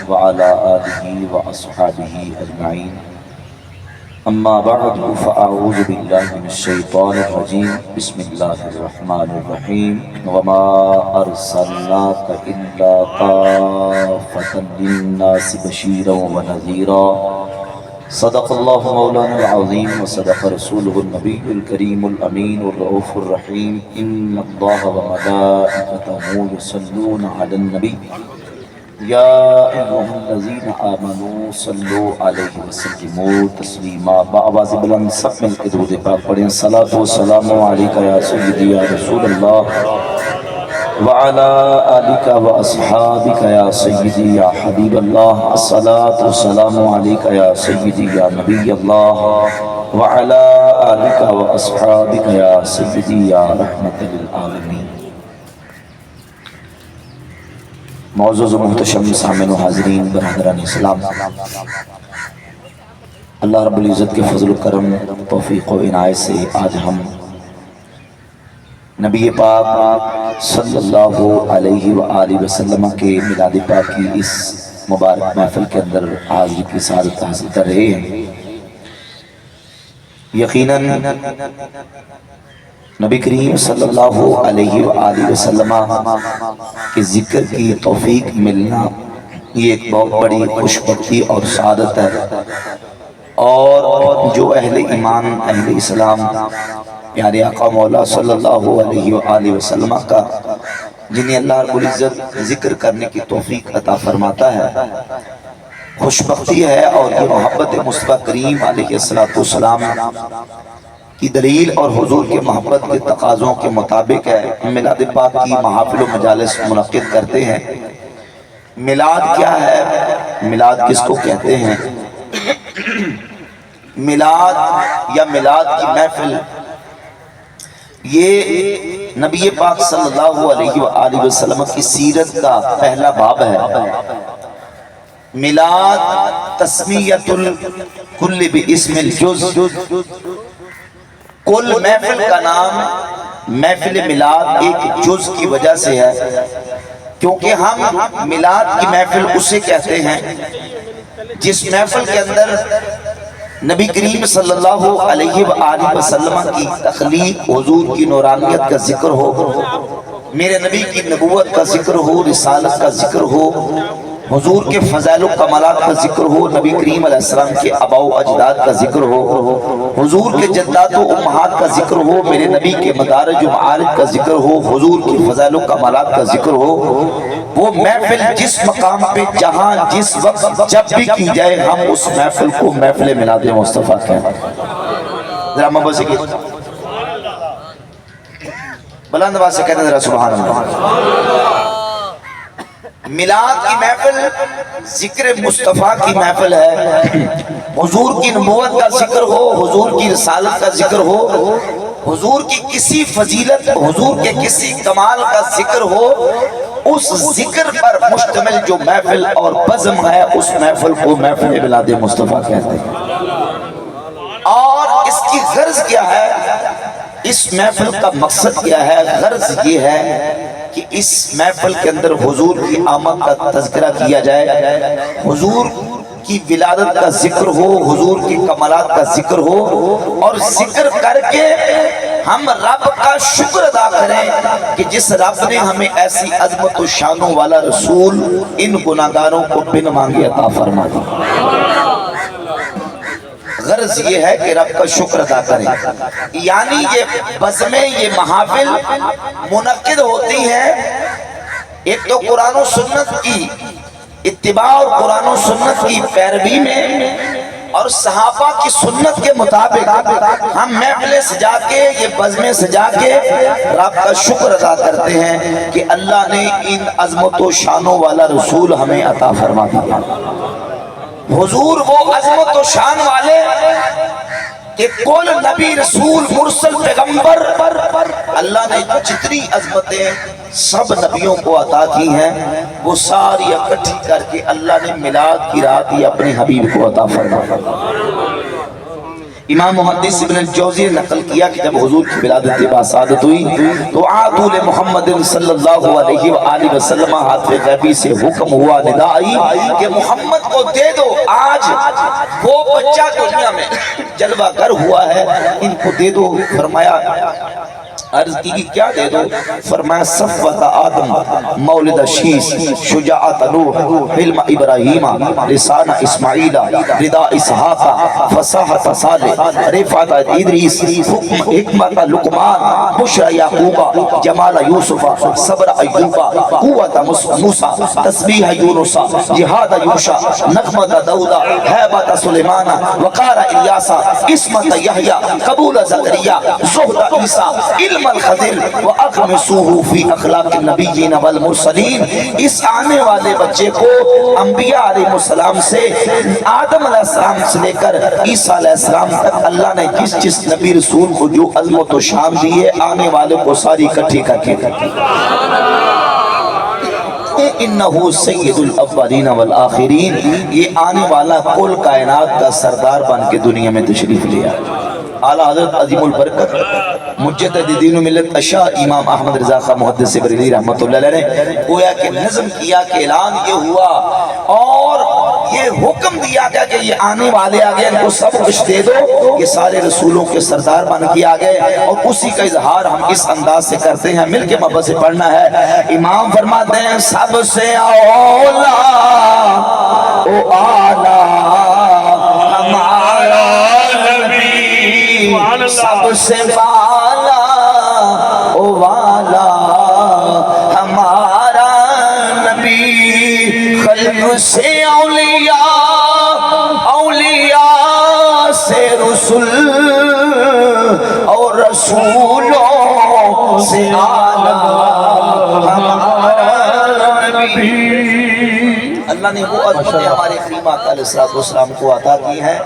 وعلى آله وأصحابه أجمعين أما بعد فأعوذ بالله من الشيطان الرجيم بسم الله الرحمن الرحيم وما أرسلناك إلا كافة للناس بشيرا ونذيرا صدق الله مولانا العظيم وصدق رسوله النبي الكريم الأمين الرؤوف الرحيم إن الله وملائكته يصلون على النبي يا أيها الذين آمنوا صلوا عليه وسلموا تسليما بآواز بلند سب مل کے درود پاک پڑھیں صلاۃ و سلام علیک یا سیدی یا رسول اللہ وعلى آلك وأصحابك يا سيدي يا حبيب الله الصلاة والسلام عليك يا سيدي يا نبي الله وعلى آلك وأصحابك يا سيدي يا رحمة للعالمين معزز و محتشم سامعین و حاضرین برادران اسلام، اللہ رب العزت کے فضل و کرم توفیق و عنایت سے آج ہم نبی پاک صلی اللہ علیہ وآلہ وسلم کے میلاد پاک کی اس مبارک محفل کے اندر حاضری کی سعادت حاصل کر رہے ہیں۔ یقیناً نبی کریم صلی اللہ علیہ وآلہ وسلم کے ذکر کی توفیق ملنا یہ ایک بہت بڑی خوش بختی اور سعادت ہے، اور جو اہل ایمان اہل اسلام پیارے آقا مولا صلی اللہ علیہ وآلہ وسلم کا جنہیں اللہ رب العزت ذکر کرنے کی توفیق عطا فرماتا ہے، خوش بختی ہے، اور یہ محبت مصطفیٰ کریم علیہ السلام کی دلیل اور حضور کے محبت کے تقاضوں کے مطابق ہے۔ میلاد پاک کی محافل و مجالس منعقد کرتے ہیں۔ میلاد کیا ہے؟ میلاد کس کو کہتے ہیں؟ میلاد یا میلاد کی محفل یہ نبی پاک صلی اللہ علیہ وآلہ وسلم کی سیرت کا پہلا باب ہے۔ میلاد تسمیت الکل باسم الجز، کل محفل کا نام محفل میلاد ایک جز کی وجہ سے ہے، کیونکہ ہم میلاد کی محفل اسے کہتے ہیں جس محفل کے اندر نبی کریم صلی اللہ علیہ وآلہ وسلم کی تخلیق، حضور کی نورانیت کا ذکر ہو، میرے نبی کی نبوت کا ذکر ہو، رسالت کا ذکر ہو، حضور کے فضائل و کمالات کا ذکر ہو، نبی کریم علیہ السلام کے آباء و اجداد کا ذکر ہو، حضور کے جدات و امہات کا ذکر ہو، میرے نبی کے مدارج و معارج کا ذکر ہو، حضور کی فضائل و کمالات کا ذکر ہو۔ وہ محفل جس مقام پہ جہاں جس وقت جب بھی کی جائے ہم اس محفل کو محفل میلاد مصطفیٰ کہتے ہیں۔ ذرا محبت سے کہتے ہیں، بلند آواز سے کہتے ہیں ذرا سبحان اللہ۔ میلاد کی محفل ذکر مصطفیٰ کی محفل ہے، حضور کی نبوت کا ذکر ہو، حضور کی رسالت کا ذکر ہو، حضور کی کسی فضیلت، حضور کے کسی کمال کا ذکر ہو، اس ذکر پر مشتمل جو محفل اور بزم ہے اس محفل کو محفل میلاد مصطفیٰ کہتے ہیں۔ اور اس کی غرض کیا ہے؟ اس محفل کا مقصد کیا ہے؟ غرض یہ ہے کہ اس محفل کے اندر حضور کی آمد کا تذکرہ کیا جائے، حضور کی ولادت کا ذکر ہو، حضور کی کمالات کا ذکر ہو، اور ذکر کر کے ہم رب کا شکر ادا کریں کہ جس رب نے ہمیں ایسی عظمت و شانوں والا رسول ان گناہگاروں کو بن مانگے عطا فرما دی۔ غرض یہ ہے کہ رب کا شکر ادا کریں، یعنی یہ بزمیں، یہ محافل منعقد ہوتی ہیں ایک تو قرآن و سنت کی اتباع اور قرآن و سنت کی پیروی میں، اور صحابہ کی سنت کے مطابق ہم محفلیں سجا کے، یہ بزمیں سجا کے رب کا شکر ادا کرتے ہیں کہ اللہ نے ان عظمت و شانوں والا رسول ہمیں عطا فرما دیا۔ حضور وہ عظمت و شان والے کہ کل نبی رسول مرسل پیغمبر اللہ نے جتنی عظمتیں سب نبیوں کو عطا کی ہیں وہ ساری اکٹھی کر کے اللہ نے میلاد کی رات ہی اپنے حبیب کو عطا فرمایا۔ امام محدث ابن الجوزی نے نقل کیا کہ جب حضور کی ولادت باسعادت ہوئی تو آدول محمد صلی اللہ علیہ وآلہ وسلم ہاتھ غیبی سے حکم ہوا، ندا آئی کہ محمد کو دے دو، آج وہ بچہ دنیا میں جلوہ گر ہوا ہے، ان کو دے دو۔ فرمایا عرض کی کیا دے دو؟ فرمایا صفوت آدم، مولد شیس، شجاعت نوح، حلم ابراہیم، لسان اسماعیل، رضا اسحاق، فصاحت صالح، رفعت ادریس، حکمت لقمان، بشرى یعقوب، جمال یوسف، صبر ایوب، قوت موسیٰ، تسبیح یونس، جہاد یوشع، نغمت داؤد، ہیبت سلیمان، وقار الیاس، عصمت یحییٰ، قبول زکریا، زہد عیسیٰ، علم الخضر وَأَغْمِسُوهُ فِي أَخْلَاقِ النَّبِيِّينَ وَالْمُرْسَلِينَ۔ اس آنے والے بچے کو انبیاء علیہ السلام سے، آدم علیہ السلام سے لے کر عیسیٰ علیہ السلام تک اللہ نے جس نبی رسول کو جو عظمت و شان دی ہے، آنے والے کو ساری اکٹھی کر کے انہو سید الاولین والآخرین، یہ آنے والا کل کائنات کا سردار بن کے دنیا میں تشریف لیا۔ اعلیٰ حضرت عظیم البرکت مجدد دین و ملت اشاہ امام احمد رضا خان محدث بریلوی رحمۃ اللہ علیہ نے گویا کہ نظم کیا کہ اعلان یہ ہوا اور یہ حکم دیا گیا کہ یہ آنے والے آگئے، ان کو سب کچھ دے دو، یہ سارے رسولوں کے سردار بن کے آگئے، اور اسی کا اظہار ہم اس انداز سے کرتے ہیں، مل کے محبت سے پڑھنا ہے۔ امام فرماتے ہیں سب سے اولا او اعلیٰ ہمارا سب سے والا او والا ہمارا نبی، خلق سے اولیاء، اولیاء سے رسول، اور رسولوں سے اعلیٰ ہمارا نبی۔ اللہ نے وہ عظمت ہمارے کریم آقا علیہ السلام کو عطا کی ہے،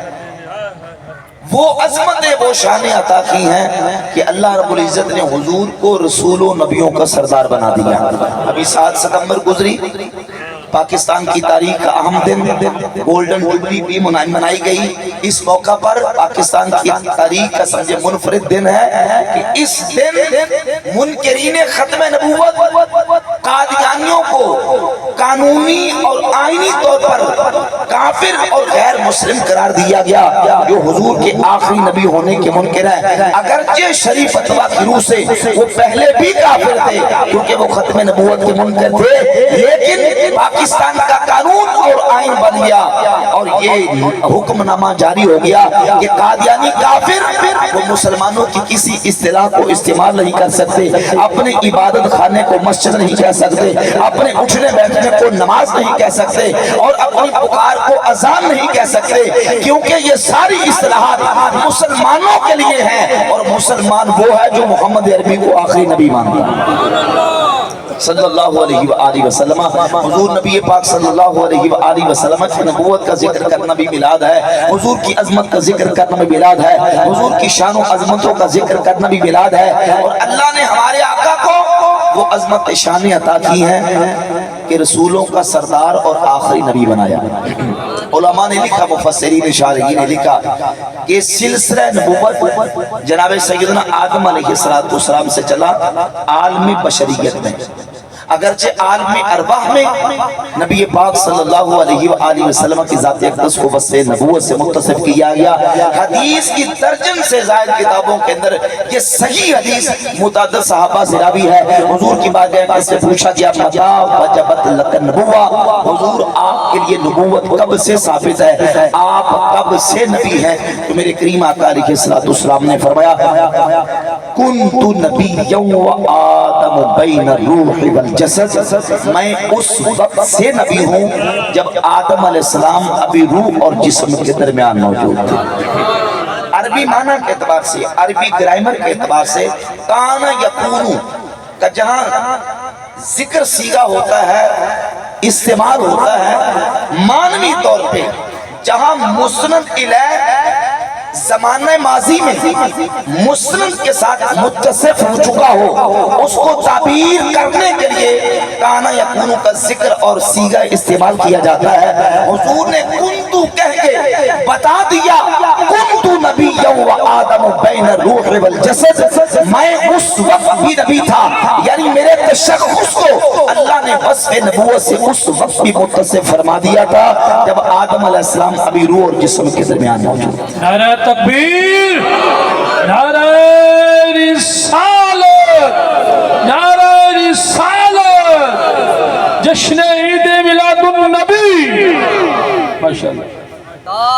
وہ عظمتیں وہ شانیں عطا کی ہیں کہ اللہ رب العزت نے حضور کو رسول و نبیوں کا سردار بنا دیا۔ ابھی 7 ستمبر گزری، پاکستان کی تاریخ کا اہم دن گولڈن جوبلی بھی منائی گئی۔ اس موقع پر پاکستان کی تاریخ کا سمجھے منفرد دن ہے کہ اس دن منکرین ختم نبوت قادیانیوں کو قانونی اور آئینی طور پر کافر اور غیر مسلم قرار دیا گیا، جو حضور کے آخری نبی ہونے کے منکر ہیں۔ اگرچہ شریف فتویٰ کی روح سے وہ پہلے بھی کافر تھے کیونکہ وہ ختم نبوت کے منکر تھے، لیکن پاکستان کا قانون اور آئین بن گیا اور یہ حکم نامہ جاری ہو گیا کہ قادیانی کافر وہ مسلمانوں کی کسی اصطلاح کو استعمال نہیں کر سکتے، اپنے عبادت خانے کو مسجد نہیں کہہ سکتے، اپنے اٹھنے بیٹھنے کو نماز نہیں کہہ سکتے، اور اپنی پکار کو اذان نہیں کہہ سکتے، کیونکہ یہ ساری اصطلاحات مسلمانوں کے لیے ہیں، اور مسلمان وہ ہے جو محمد عربی کو آخری نبی مانتا ہے صلی اللہ علیہ وآلہ وسلم۔ حضور نبی پاک صلی اللہ علیہ وآلہ وسلم کی نبوت کا ذکر کرنا بھی میلاد ہے، حضور کی عظمت کا ذکر کرنا بھی میلاد ہے، حضور کی شان و عظمتوں کا ذکر کرنا بھی میلاد ہے، اور اللہ نے ہمارے آقا کو وہ عظمت شانیں عطا کی ہیں کہ رسولوں کا سردار اور آخری نبی بنایا۔ علماء نے لکھا، مفسرین شارحین نے لکھا کہ سلسلہ نبوت جناب سیدنا آدم علیہ السلام سے چلا عالم بشریت میں، اگرچہ عالم ارواح میں نبی پاک صلی اللہ علیہ وآلہ وسلم کی ذات اقدس کو بس نبوت سے متصف کیا گیا۔ حدیث کی درجن سے زائد کتابوں کے اندر یہ صحیح حدیث متعدد صحابہ سے راوی ہے۔ حضور کی بارگاہ سے پوچھا گیا متا وجبت لک النبوہ، حضور آپ کے لیے نبوت کب سے ثابت ہے، آپ کب سے نبی ہیں؟ تو میرے کریم آقا علیہ السلام نے فرمایا کنت نبی و آدم بین الروح والجسد، میں اس وقت سے نبی ہوں جب آدم علیہ السلام ابھی روح اور جسم کے درمیان موجود تھے۔ عربی معنی کے اعتبار سے، عربی گرامر کے اعتبار سے کان یکون کا جہاں ذکر سیغہ ہوتا ہے، استعمال ہوتا ہے معنوی طور پہ، جہاں مسند الیہ زمانہ ماضی میں مسند کے ساتھ متصف ہو چکا ہو، اس کو تعبیر کرنے کے لیے کانا یکونو کا ذکر اور صیغہ استعمال کیا جاتا ہے۔ حضور نے کنتو کہہ کے بتا دیا، کنتو نبیا و آدم بین الروح والجسد، میں اس وقت بھی نبی تھا، یعنی میرے تشخص کو اللہ نے وصف نبوت سے اس وقت بھی متصف فرما دیا تھا جب آدم علیہ السلام ابھی روح اور جسم کے درمیان موجود. نعرہ تکبیر، نعرہ رسالت، نعرہ رسالت، جشن عید میلاد النبی، ماشاءاللہ،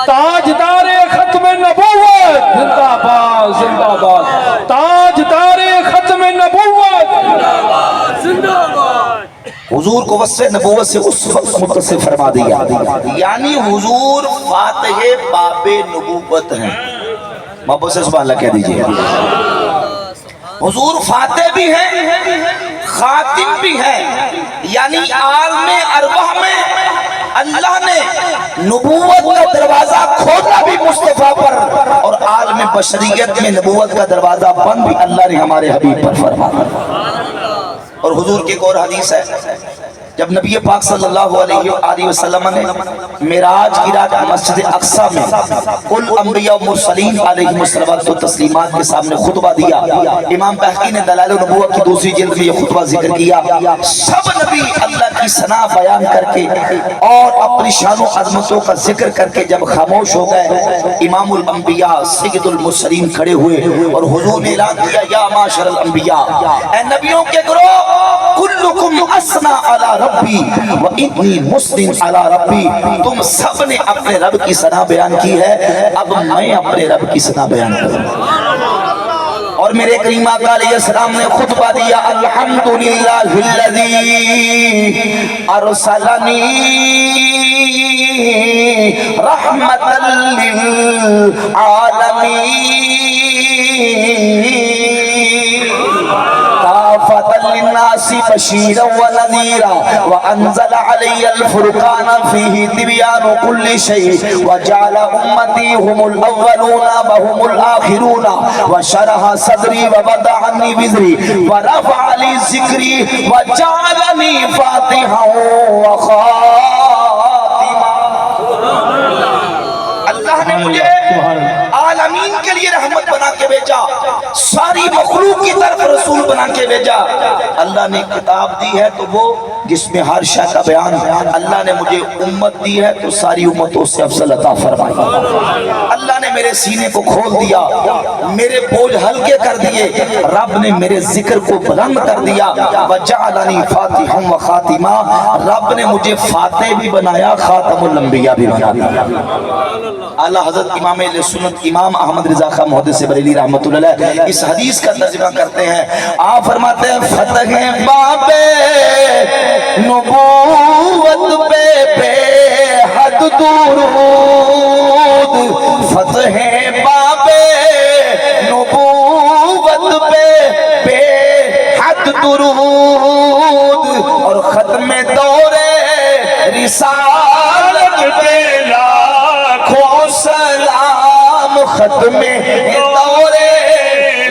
تاجدار ختم نبوت، زندہ باد زندہ باد، تاجدار ختم نبوت، زندہ باد. حضور کو وصف نبوت سے اس وقت متصف فرما دیا، یعنی حضور فاتح باب نبوت ہیں. محبت سے سبحان اللہ کہہ دیجئے. حضور فاتح بھی ہیں، خاتم بھی ہیں، یعنی عالم ارواح میں اللہ نے نبوت کا دروازہ کھولا بھی مصطفیٰ پر، اور عالم بشریت میں نبوت کا دروازہ بند بھی اللہ نے ہمارے حبیب پر فرمایا. اور حضور کی ایک اور حدیث ہے، جب نبی پاک صلی اللہ علیہ وآلہ وسلم نے معراج کی رات مسجد اقصی میں کل انبیاء و مرسلین علیہم الصلوات و تسلیمات کے سامنے خطبہ دیا. امام بہقی نے دلائل النبوت کی دوسری جلد میں یہ خطبہ ذکر کیا. سب نبی اللہ کی ثنا بیان کر کے اور اپنی شان و عظمتوں کا ذکر کر کے جب خاموش ہو گئے، امام الانبیاء سید المرسلین کھڑے ہوئے اور حضور نے اعلان کیا، یا معاشر الانبیاء، اے نبیوں کے گروہ، کلکم اسنا علی ربی و انی مسلم علی ربی، تم سب نے اپنے رب کی ثنا بیان کی ہے، اب میں اپنے رب کی ثنا بیان کروں. اور میرے کریم آقا علیہ السلام نے خطبہ دیا، الحمدللہ الذی ارسلنی رحمتا للعالمین كافة للناس بشيرا ونذيرا وأنزل علي الفرقان فيه تبيان كل شيء وجعل أمتي هم الأولون وهم الآخرون وشرح صدري ووضع عني وزري ورفع لي ذكري وجعلني فاتحا وخاتما. اللہ نے مجھے عالمین کے لیے رحمت بنا کے بھیجا، ساری مخلوق کی طرف رسول بنا کے بھیجا. اللہ نے کتاب دی ہے تو وہ جس میں ہر شے کا بیان ہے. اللہ نے مجھے امت دی ہے تو ساری امتوں سے افضل عطا فرمائی. اللہ نے میرے سینے کو کھول دیا، میرے بوجھ ہلکے کر دیے، رب نے میرے ذکر کو بلند کر دیا. وجعلنی فاتحا و خاتما، رب نے مجھے فاتح بھی بنایا، خاتم الانبیاء بھی بنا دیا. اعلیٰ حضرت امام اہل سنت امام احمد رضا خان محدث بریلی رحمۃ اللہ علیہ اس حدیث کا ترجمہ کرتے ہیں. آپ فرماتے ہیں، فتح باب نبوت پہ بے حد درود، فتح باب نبوت پہ بے حد درود، اور ختم دور رسالت پہ لاکھوں سلام، ختم دور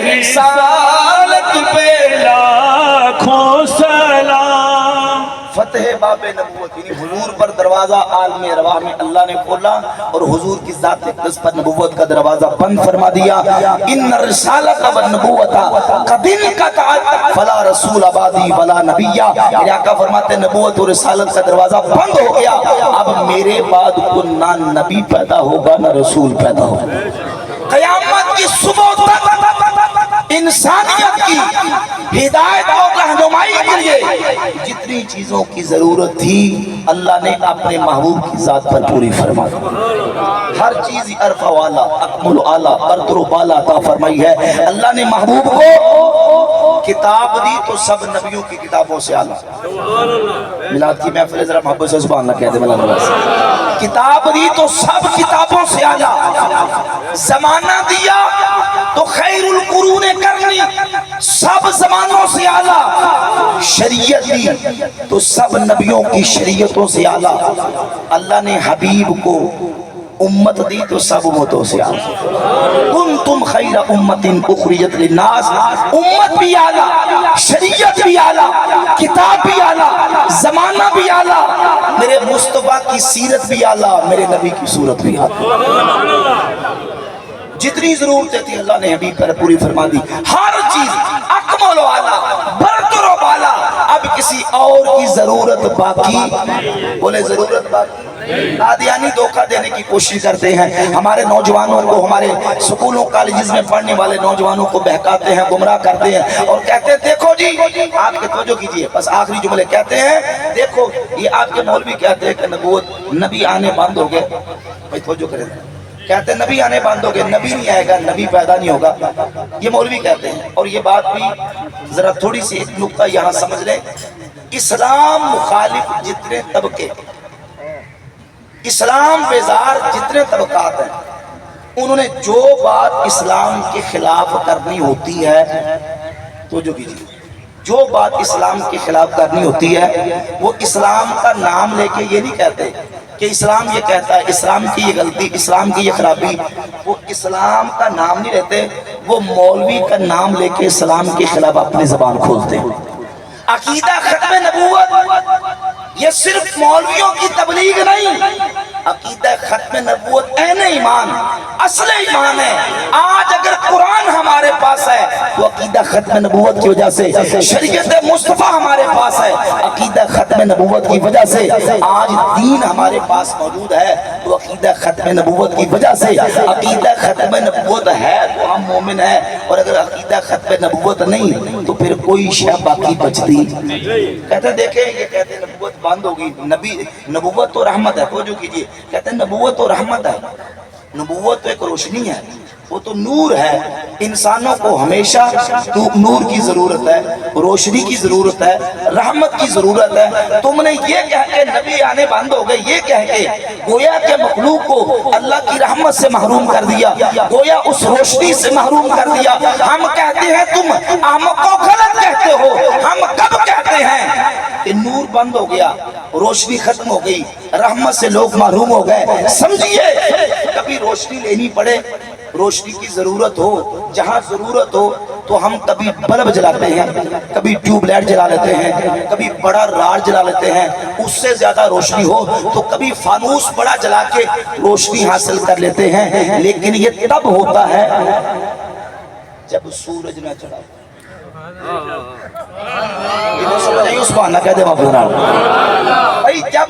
رسالت پہ لاکھوں سلام. فتح باب نبوت یعنی حضور پر دروازہ عالم ارواح میں اللہ نے کھولا اور حضور کی ذات اقدس پر نبوت کا دروازہ بند فرما دیا. ان الرسالۃ والنبوۃ قد انقطعت فلا رسول بعدی ولا نبی. میرے آقا فرماتے ہیں نبوت اور رسالت کا دروازہ بند ہو گیا، اب میرے بعد کو نہ نبی پیدا ہوگا نہ رسول پیدا ہوگا. قیامت کی صبح تک انسانیت کی ہدایت اور رہنمائی کے لیے جتنی چیزوں کی ضرورت تھی اللہ نے اپنے محبوب کی ذات پر پوری فرما دی. ہر چیز عرفہ والا اکمل اعلیٰ برتر و بالا عطا فرمائی ہے. اللہ نے محبوب کو کتاب دی تو سب نبیوں کی کتابوں سے اعلیٰ. میلاد کی محفل ذرا محبت سے سبحان اللہ کہہ دے. کتاب دی تو سب کتابوں سے اعلیٰ. زمانہ دیا تو خیر القرون کرنی، سب زمانوں سے اعلیٰ. شریعت دی تو سب نبیوں کی شریعتوں سے اعلیٰ. اللہ نے حبیب کو امت دی تو سب امتوں سے اعلیٰ. کنتم خیر امت اخرجت للناس، امت بھی اعلیٰ، شریعت بھی اعلیٰ، کتاب بھی اعلیٰ، زمانہ بھی اعلیٰ، میرے مصطفیٰ کی سیرت بھی اعلیٰ، میرے نبی کی صورت بھی اعلیٰ. جتنی ضرورتیں تھی اللہ نے حبیب پر پوری فرما دی. ہر چیز اکمل والا برتر و بالا. اب کسی اور کی ضرورت باقی, بولے ضرورت باقی. قادیانی دھوکہ دینے کی کوشش کرتے ہیں, ہمارے نوجوانوں کو, ہمارے سکولوں کالجز میں پڑھنے والے نوجوانوں کو بہکاتے ہیں, گمراہ کرتے ہیں اور کہتے ہیں دیکھو جی, آپ کے توجہ کیجئے, بس آخری جملے کہتے ہیں دیکھو یہ آپ کے مولوی کہتے ہیں کہ نبوت نبی آنے بند ہو گئے. بھائی توجہ کریں, کہتے ہیں نبی آنے بند ہو گئے, نبی نہیں آئے گا, نبی پیدا نہیں ہوگا, یہ مولوی کہتے ہیں. اور یہ بات بھی ذرا تھوڑی سی ایک نکتہ یہاں سمجھ لیں, اسلام مخالف جتنے طبقے, اسلام بیزار جتنے طبقات ہیں, انہوں نے جو بات اسلام کے خلاف کرنی ہوتی ہے, تو جو کیجیے, جو بات اسلام کے خلاف کرنی ہوتی ہے وہ اسلام کا نام لے کے یہ نہیں کہتے کہ اسلام یہ کہتا ہے, اسلام کی یہ غلطی, اسلام کی یہ خرابی. وہ اسلام کا نام نہیں لیتے, وہ مولوی کا نام لے کے اسلام کے خلاف اپنی زبان کھولتے ہیں. عقیدہ ختم نبوت یہ صرف مولویوں کی تبلیغ نہیں, عقیدہ ختم نبوت عین ایمان, اصل ایمان ہے. آج اگر قرآن ہمارے پاس ہے تو عقیدہ ختم نبوت کی وجہ سے, شریعت مصطفیٰ ہمارے پاس ہے عقیدہ ختم نبوت کی وجہ سے, آج دین ہمارے پاس موجود ہے تو عقیدہ ختم نبوت کی وجہ سے. عقیدہ ختم نبوت ہے تو ہم مومن ہیں, اور اگر عقیدہ ختم نبوت نہیں تو پھر کوئی شے باقی بچتی. کہتے دیکھیں, یہ کہتے ہیں نبوت بند ہوگی, نبوت تو رحمت ہے, توجہ کیجئے, کہتے ہیں نبوت تو رحمت ہے, نبوت تو ایک روشنی ہے, وہ تو نور ہے. انسانوں کو ہمیشہ نور کی ضرورت ہے, روشنی کی ضرورت ہے, رحمت کی ضرورت ہے. تم نے یہ کہہ کے نبی آنے بند ہو گئے, یہ کہہ کے گویا کہ مخلوق کو اللہ کی رحمت سے محروم کر دیا, گویا اس روشنی سے محروم کر دیا. ہم کہتے ہیں تم احمق کو غلط کہتے ہو, ہم کب کہتے ہیں کہ نور بند ہو گیا, روشنی ختم ہو گئی, رحمت سے لوگ محروم ہو گئے. سمجھیے, کبھی روشنی لینی پڑے, روشنی کی ضرورت ہو, جہاں ضرورت ہو تو ہم کبھی بلب جلاتے ہیں, کبھی ٹیوب لائٹ جلا لیتے ہیں, کبھی بڑا راڈ جلا لیتے ہیں, اس سے زیادہ روشنی ہو تو کبھی فانوس بڑا جلا کے روشنی حاصل کر لیتے ہیں. لیکن یہ تب ہوتا ہے جب سورج نہ چڑھا. اس کو آنا کہہ دے بھائی, جب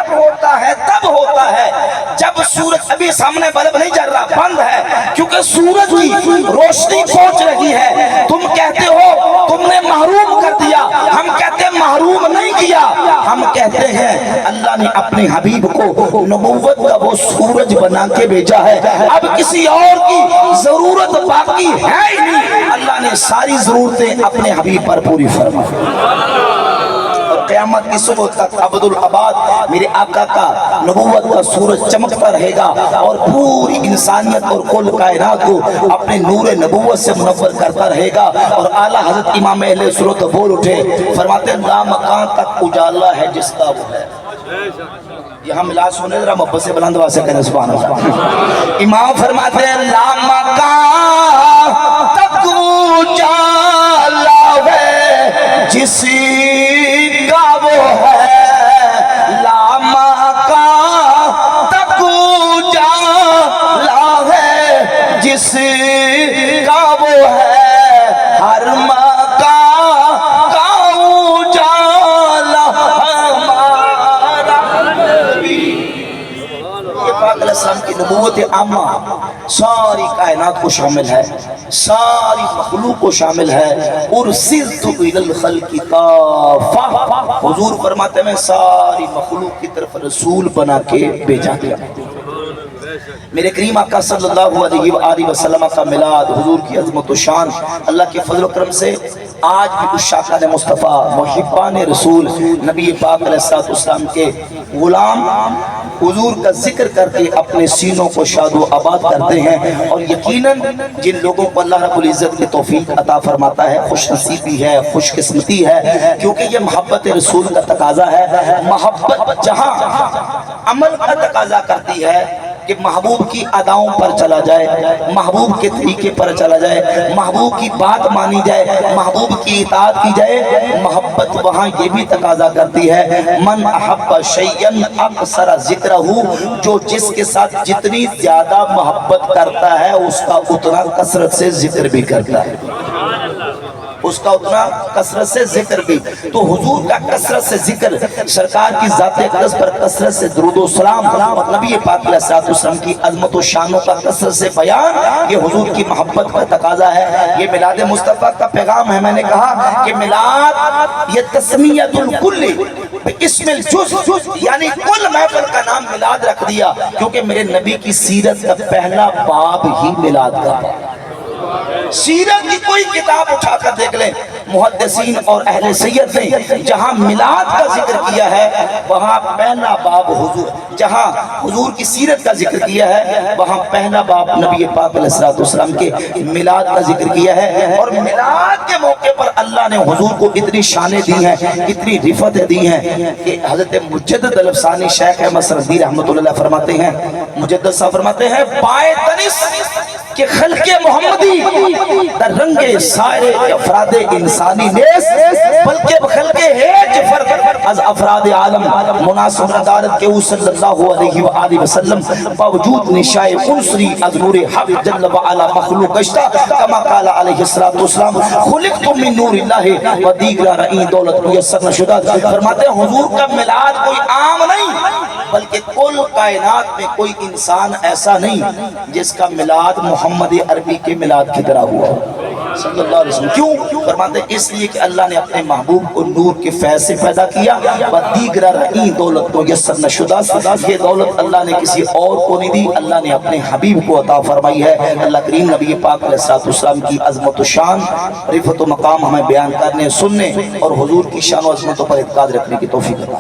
ہوتا ہے تب ہوتا ہے جب سورج, ابھی سامنے بلب نہیں جل رہا, بند ہے, کیونکہ سورج کی روشنی پہنچ رہی ہے. تم کہتے ہو تم نے محروم کر دیا, ہم کہتے ہیں محروم نہیں کیا, ہم کہتے ہیں اللہ نے اپنے حبیب کو نبوت کا وہ سورج بنا کے بھیجا ہے. اب کسی اور کی ضرورت باقی ہے ہی نہیں, اللہ نے ساری ضرورتیں اپنے حبیب پر پوری فرما. اور قیامت کی صبح تک عبد العباد میرے آقا کا نبوت کا سورج چمکتا رہے گا, اور پوری انسانیت اور کل کائنات کو اپنے نور نبوت سے منور کرتا رہے گا. اور اعلیٰ حضرت امام اہل سنت بول اٹھے, فرماتے ہیں لا مکان تک اجالا ہے جس کا وہ ہے. یہاں ملا سونے ذرا محبت سے بلند آواز سے کہنا سبحان اللہ. امام فرماتے ہیں لا مکان تک اجالا ہے جس کا وہ ہے, لا مکان تک اجالا ہے جس کا وہ ہے, ہر مکان کا اجالا ہمارا نبی. یہ پاک علیہ السلام کی نبوت عامہ ساری کائنات کو شامل ہے, ساری مخلوق کو شامل ہے. ارسلت الی الخلق کافہ, حضور فرماتے ہیں ساری مخلوق کی طرف رسول بنا کے بھیجا گیا. میرے کریم آقا صلی اللہ علیہ وآلہ وسلم کا میلاد, حضور کی عظمت و شان, اللہ کے فضل و کرم سے آج بھی عشاقان مصطفیٰ, محبان رسول, نبی پاک علیہ السلام کے غلام حضور کا ذکر کر کے اپنے سینوں کو شاد و آباد کرتے ہیں. اور یقیناً جن لوگوں کو اللہ رب العزت کی توفیق عطا فرماتا ہے, خوش نصیبی ہے, خوش قسمتی ہے, کیونکہ یہ محبت رسول کا تقاضا ہے. محبت جہاں عمل کا تقاضا کرتی ہے کہ محبوب کی اداؤں پر چلا جائے، محبوب کے طریقے پر چلا جائے، محبوب کی بات مانی جائے، محبوب کی اطاعت کی جائے۔ محبت وہاں یہ بھی تقاضا کرتی ہے من احب شیئا اکثر ذکرہ، جو جس کے ساتھ جتنی زیادہ محبت کرتا ہے اس کا اتنا کثرت سے ذکر بھی کرتا ہے، اس کا اتنا کثرت سے ذکر بھی۔ تو حضور کا کثرت سے ذکر، سرکار کی ذات اقدس پر کثرت سے درود و سلام اور نبی پاک علیہ الصلوۃ والسلام کی عظمت و شانوں کا کثرت سے بیان، یہ حضور کی محبت کا تقاضا ہے۔ یہ میلاد مصطفیٰ کا پیغام ہے۔ میں نے کہا کہ میلاد یہ تسمیۃ الکل باسم الجز، یعنی کل محفل کا نام میلاد رکھ دیا کیونکہ میرے نبی کی سیرت کا پہلا باب ہی میلاد کا باب۔ سیرت کی کوئی کتاب اٹھا کر دیکھ لیں، محدثین اور اہل سیرت نے جہاں میلاد کا ذکر کیا ہے وہاں پہلا باب حضور، جہاں حضور کی سیرت کا ذکر کیا ہے وہاں پہلا باب نبی پاک علیہ الصلوۃ والسلام کے میلاد کا ذکر کیا ہے۔ اور میلاد کے موقع پر اللہ نے حضور کو اتنی شانیں دی ہیں، اتنی رفعت دی ہیں کہ حضرت مجدد الافسانی شیخ احمد سرندی رحمۃ اللہ فرماتے ہیں، مجدد صاحب فرماتے ہیں پائے تنس کہ خلق محمدی در رنگ سائر افراد انسانی نیس، بلکہ خلق ہیچ فرد از افراد عالم مناسب ندارت کے او صلی اللہ علیہ وآلہ وسلم باوجود نشائے انصری از نور حق جل وعلا مخلوق گشتہ کما قال علیہ السلام خلقت من نور اللہ و دیگر رئی دولت میسر نشدہ۔ فرماتے ہیں حضور کا میلاد کوئی عام نہیں بلکہ کل کائنات میں کوئی انسان ایسا نہیں جس کا میلاد محمد عربی کے میلاد کی طرح ہوا صلی اللہ علیہ وسلم۔ کیوں؟ فرماتے ہیں اس لیے کہ اللہ نے اپنے محبوب کو نور کے فیض سے پیدا کیا، دیگر رئی دولت کو یسر نشدہ، یہ دولت اللہ نے کسی اور کو نہیں دی، اللہ نے اپنے حبیب کو عطا فرمائی ہے۔ اللہ کریم نبی پاک علیہ الصلوۃ والسلام کی عظمت و شان، رفعت و مقام ہمیں بیان کرنے، سننے اور حضور کی شان و عظمتوں پر اعتقاد رکھنے کی توفیق عطا